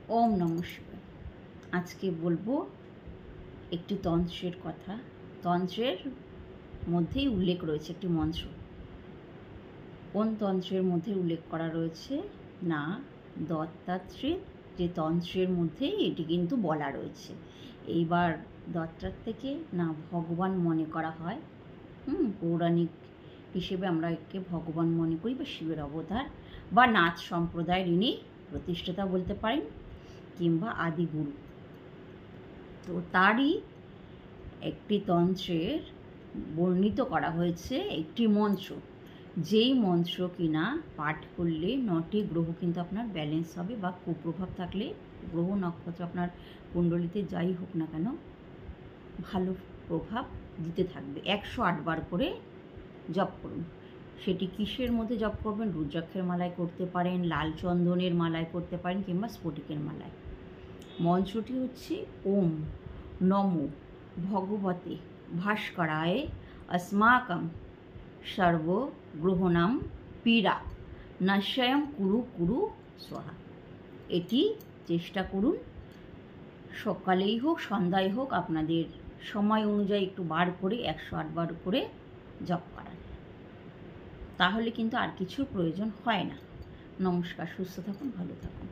ওম নমঃ শিবায়। আজকে বলবো একটি তন্ত্রের কথা। তন্ত্রের মধ্যেই উল্লেখ রয়েছে একটি মন্ত্র। কোন তন্ত্রের মধ্যে উল্লেখ করা রয়েছে না, দত্তাত্রেয় যে তন্ত্রের মধ্যেই এটি কিন্তু বলা রয়েছে। এইবার দত্তাত্রেয়কে না ভগবান মনে করা হয়। পৌরাণিক হিসেবে আমরা একে ভগবান মনে করি, বা শিবের অবতার, বা নাথ সম্প্রদায়ের ইনি প্রতিষ্ঠাতা বলতে পারেন, কিংবা আদিগুরু। তো তারই একটি তন্ত্রের বর্ণিত করা হয়েছে একটি মন্ত্র, যেই মন্ত্র কিনা পাঠ করলে 9টি গ্রহ কিন্তু আপনার ব্যালেন্স হবে, বা কুপ্রভাব থাকলে গ্রহ নক্ষত্র আপনার কুণ্ডলিতে যাই হোক না কেন ভালো প্রভাব দিতে থাকবে। 108 বার করে জপ করুন। সেটি কিসের মধ্যে জপ করবেন? রুদ্রাক্ষের মালায় করতে পারেন, লাল চন্দনের মালায় করতে পারেন, কিংবা স্ফটিকের মালায়। মন্ত্রটি হচ্ছে ওম নমো ভগবতে ভাস্করায় अस्माकं সর্বগ্রহণাম পীড়া নাশয়ম কুরু কুরু স্বাহা। এটি চেষ্টা করুন, সকালেই হোক সন্ধ্যায় হোক, আপনাদের সময় অনুযায়ী একটু বার করে 108 বার করে জপ করান। তাহলে কিন্তু আর কিছুর প্রয়োজন হয় না। নমস্কার, সুস্থ থাকুন, ভালো থাকুন।